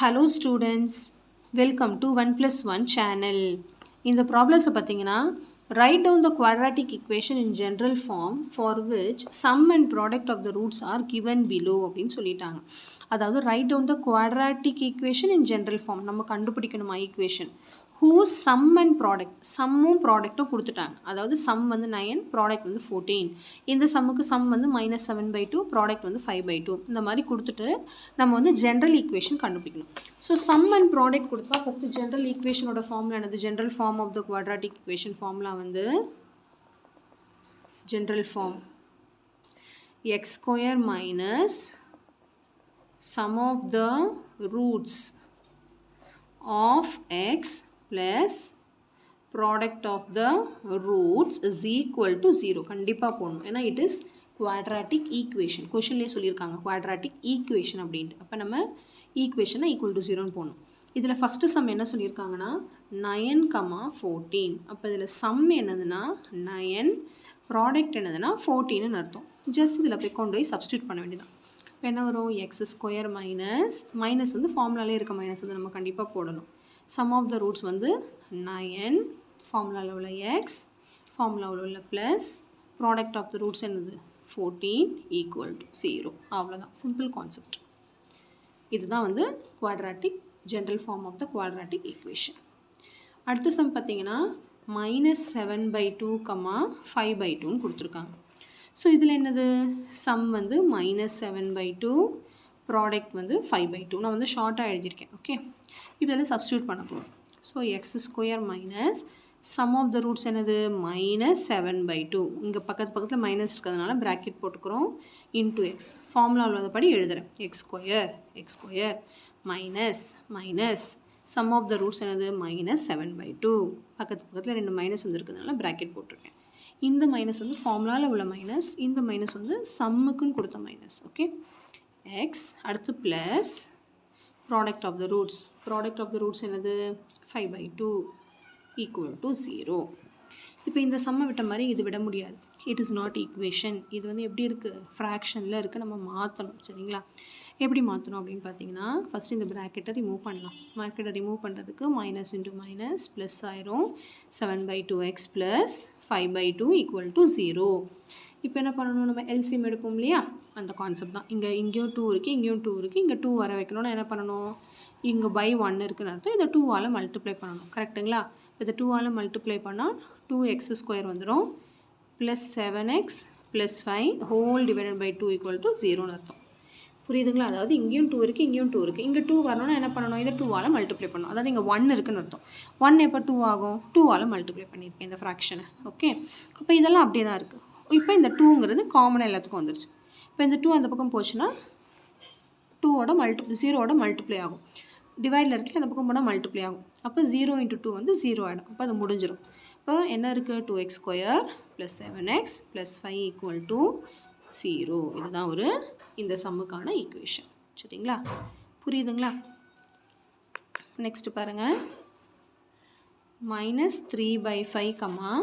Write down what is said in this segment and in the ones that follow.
Hello students, welcome to 1 plus 1 channel. In the problem, write down the quadratic equation in general form for which sum and product of the roots are given below. அதாவது write down the quadratic equation in general form. நம்ம கண்டுபிடிக்கணுமா equation whose sum and product, சம்மும் ப்ராடக்ட்டும் கொடுத்துட்டாங்க. அதாவது some வந்து 9, product வந்து 14. இந்த சம்முக்கு some வந்து -7/2, product வந்து 5/2. இந்த மாதிரி கொடுத்துட்டு நம்ம வந்து ஜென்ரல் ஈக்குவேஷன் கண்டுபிடிக்கணும். ஸோ சம் அண்ட் ப்ராடக்ட் கொடுத்தா ஃபஸ்ட்டு ஜென்ரல் ஈக்குவேஷனோட ஃபார்முலா என்னது? General form of the quadratic equation formula வந்து general form x square minus sum of the roots of x plus product of the roots is equal to 0. கண்டிப்பாக போடணும், ஏன்னா it is quadratic equation. கொஷின்லேயே சொல்லியிருக்காங்க quadratic equation அப்படின்ட்டு. அப்போ நம்ம ஈக்குவேஷனை equal to 0ன்னு போடணும். இதில் ஃபஸ்ட்டு சம் என்ன சொல்லியிருக்காங்கன்னா 9,14. அப்போ இதில் சம் என்னதுன்னா 9, ப்ராடக்ட் என்னதுன்னா 14ன்னு அர்த்தம். ஜஸ்ட் இதில் போய் கொண்டு போய் சப்ஸ்டியூட் பண்ண வேண்டியதான். இப்போ என்ன வரும்? எக்ஸ் ஸ்கொயர் மைனஸ் வந்து ஃபார்முலாலே இருக்க மைனஸ் வந்து நம்ம கண்டிப்பாக போடணும். சம் ஆஃப் த ரூட்ஸ் வந்து 9, ஃபார்முலாவில் உள்ள எக்ஸ், ஃபார்முலாவில் உள்ள plus, product of the roots என்னது 14 ஈக்குவல் டு 0. அவ்வளோதான், சிம்பிள் கான்செப்ட். இதுதான் வந்து quadratic general form of the quadratic equation. அடுத்த சம் பார்த்தீங்கன்னா -7/2, 5/2ன்னு கொடுத்துருக்காங்க. ஸோ இதில் என்னது? சம் வந்து -7/2, ப்ராடக்ட் வந்து 5/2. நான் வந்து ஷார்ட்டாக எழுதியிருக்கேன். ஓகே, இப்போ இதில் சப்ஸ்டியூட் பண்ண போகிறோம். So x square minus sum of the roots என்னது -7/2. இங்கே பக்கத்தில் மைனஸ் இருக்கிறதுனால ப்ராக்கெட் போட்டுக்கிறோம். இன்டூ எக்ஸ், ஃபார்முலா உள்ளதுபடி எழுதுகிறேன். X square minus sum of the roots என்னது -7/2. பக்கத்தில் 2 மைனஸ் வந்துருக்கிறதுனால ப்ராக்கெட் போட்டிருக்கேன். இந்த மைனஸ் வந்து ஃபார்முலாவில் உள்ள மைனஸ், இந்த மைனஸ் வந்து சம்முக்குன்னு கொடுத்த மைனஸ். ஓகே, எக்ஸ் அடுத்து plus product of the roots என்னது 5/2 ஈக்குவல் டு 0. இப்போ இந்த சம்மை விட்ட மாதிரி இது விட முடியாது. It is not equation. இது வந்து எப்படி இருக்குது? ஃப்ராக்ஷனில் இருக்குது. நம்ம மாற்றணும். சரிங்களா? எப்படி மாற்றணும் அப்படின்னு பார்த்தீங்கன்னா, ஃபஸ்ட் இந்த ப்ராக்கெட்டை ரிமூவ் பண்ணலாம். ப்ராக்கெட்டை ரிமூவ் பண்ணுறதுக்கு மைனஸ் இன்ட்டு மைனஸ் ப்ளஸ் ஆயிரும். 7/2x plus 5/2 equal to 0. இப்போ என்ன பண்ணணும்? நம்ம எல்சிஎம் எடுப்போம் இல்லையா? அந்த கான்செப்ட் தான். இங்கேயும் 2 இருக்குது, இங்கேயும் 2 இருக்குது. இங்கே 2 வர வைக்கணும்னா என்ன பண்ணணும்? இங்கே பை 1 இருக்குன்னு அர்த்தம். இதை 2ஆல் மல்டிப்ளை பண்ணணும். கரெக்டுங்களா? இதை 2ஆல் மல்டிப்ளை பண்ணால் 2x ஸ்கொயர் வந்துடும். Plus 7x plus 5 whole divided by 2 equal to 0ன்னு அர்த்தம். புரியுதுங்களா? அதாவது இங்கேயும் 2 இருக்குது, இங்கேயும் 2 இருக்குது. இங்கே 2 வரணும்னா என்ன பண்ணணும்? இதை 2ஆல் மல்டிப்ளை பண்ணணும். அதாவது இங்கே 1 இருக்குன்னு அர்த்தம். 1 எப்போ 2 ஆகும்? 2ஆல் மல்டிப்ளை பண்ணியிருக்கேன் இந்த ஃப்ராக்ஷனை. ஓகே, அப்போ இதெல்லாம் அப்படியே தான் இருக்குது. இப்போ இந்த 2ங்கிறது காமனாக எல்லாத்துக்கும் வந்துருச்சு. இப்போ இந்த 2 அந்த பக்கம் போச்சுன்னா 0ஓட மல்டிப்ளை ஆகும். டிவைடில் இருக்குது, அந்த பக்கம் போனால் மல்டிப்ளை ஆகும். அப்போ 0 × 2 வந்து 0 ஆகிடும். அப்போ அது முடிஞ்சிடும். இப்போ என்ன இருக்குது? 2x square plus 7x plus 5 equal to 0. இதுதான் ஒரு இந்த சம்முக்கான ஈக்குவேஷன். சரிங்களா? புரியுதுங்களா? நெக்ஸ்ட் பாருங்கள், -3/5,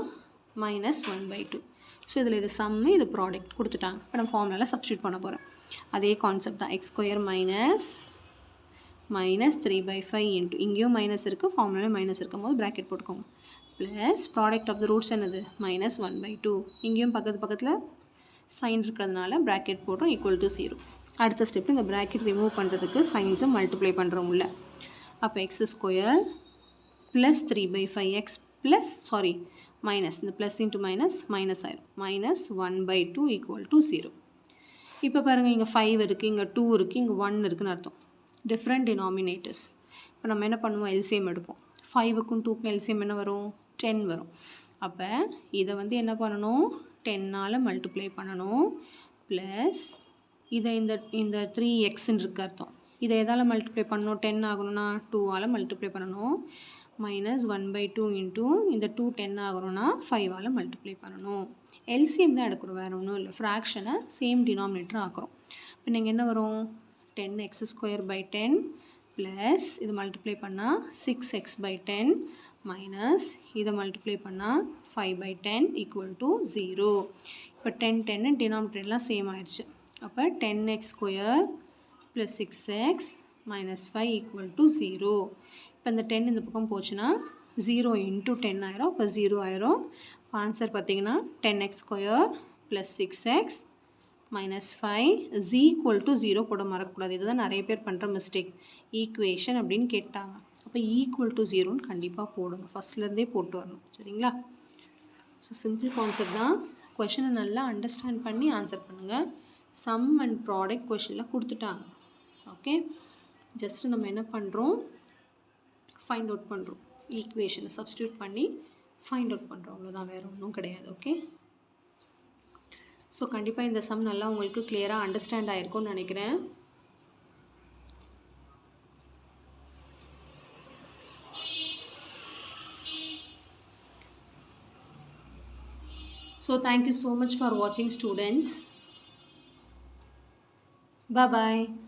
-1/2. ஸோ இதில் இது சம்மு, இது ப்ராடக்ட் கொடுத்துட்டாங்க. இப்போ நம்ம ஃபார்முலாவில் சப்ஸ்டியூட் பண்ண போகிறோம். அதே கான்செப்ட் தான். எக்ஸ் ஸ்கொயர் -3/5 இன்ட்டு இங்கேயும் மைனஸ் இருக்குது, ஃபார்முலாவில் மைனஸ் இருக்கும் போது ப்ராக்கெட் போட்டுக்கோங்க. Plus product of the roots என்னது -1/2. இங்கேயும் பக்கத்தில் சைன் இருக்கிறதுனால ப்ராக்கெட் போட்டோம் ஈக்குவல் டு 0. அடுத்த ஸ்டெப்பில் இந்த ப்ராக்கெட் ரிமூவ் பண்ணுறதுக்கு சைன்ஸை மல்டிப்ளை பண்ணுறோம் உள்ள. அப்போ X square plus 3/5x plus minus, இந்த ப்ளஸ் இன்ட்டு மைனஸ் ஆயிரும். -1/2 ஈக்குவல் டு 0. இப்போ பாருங்கள், இங்கே 5 இருக்குது, இங்கே 2 இருக்குது, இங்கே 1 இருக்குதுன்னு அர்த்தம். Different denominators. இப்போ நம்ம என்ன பண்ணுவோம்? எல்சிஎம் எடுப்போம். 5க்கும் 2க்கும் எல்சிஎம் என்ன வரும்? 10 வரும். அப்போ இதை வந்து என்ன பண்ணணும்? 10ஆல் மல்டிப்ளை பண்ணணும். ப்ளஸ் இதை இந்த 3xன்னு இருக்க அர்த்தம். இதை எதால் மல்டிப்ளை பண்ணணும்? 10 ஆகணும்னா 2ஆல் மல்டிப்ளை பண்ணணும். -1/2 இன்ட்டு இந்த 2 10 ஆகணும்னா 5ஆல் மல்டிப்ளை பண்ணணும். எல்சிஎம் தான் எடுக்கிறோம், வேறு ஒன்றும் இல்லை. ஃப்ராக்ஷனை சேம் டினாமினேட்டர் ஆக்குறோம். இப்போ நீங்கள் என்ன வரும்? 10x²/10 ப்ளஸ் இது மல்டிப்ளை பண்ணால் 6x/10 மைனஸ் இதை மல்டிப்ளை பண்ணால் 5/10 ஈக்குவல் டு 0. இப்போ 10 டினாமினேட்டர்லாம் சேம் ஆயிடுச்சு. அப்போ 10x² + 6x minus 5 equal to 0. இப்போ இந்த 10 இந்த பக்கம் போச்சுன்னா 0 into 10 ஆயிரும். இப்போ 0 ஆயிரும். ஆன்சர் பார்த்தீங்கன்னா 10x square plus 6x minus 5 is equal to 0 போட மறக்கக்கூடாது. இதுதான் நிறைய பேர் பண்ணுற மிஸ்டேக். ஈக்குவேஷன் அப்படின்னு கேட்டாங்க. அப்போ ஈக்குவல் டு 0ன்னு கண்டிப்பாக போடுங்க. ஃபஸ்ட்லேருந்தே போட்டு வரணும். சரிங்களா? ஸோ சிம்பிள் கான்செப்ட் தான். கொஷனை நல்லா அண்டர்ஸ்டாண்ட் பண்ணி ஆன்சர் பண்ணுங்கள். சம் அண்ட் ப்ராடக்ட் கொஷனில் கொடுத்துட்டாங்க. ஓகே, ஜஸ்ட்டு நம்ம என்ன பண்ணுறோம், ஃபைண்ட் அவுட் பண்ணுறோம். ஈக்குவேஷனை சப்ஸ்டியூட் பண்ணி ஃபைண்ட் அவுட் பண்ணுறோம். அவ்வளோதான், வேறு ஒன்றும் கிடையாது. ஓகே, ஸோ கண்டிப்பாக இந்த சம் நல்லா உங்களுக்கு கிளியராக அண்டர்ஸ்டாண்ட் ஆகிருக்கும்னு நினைக்கிறேன். So thank you so much for watching, students. Bye bye.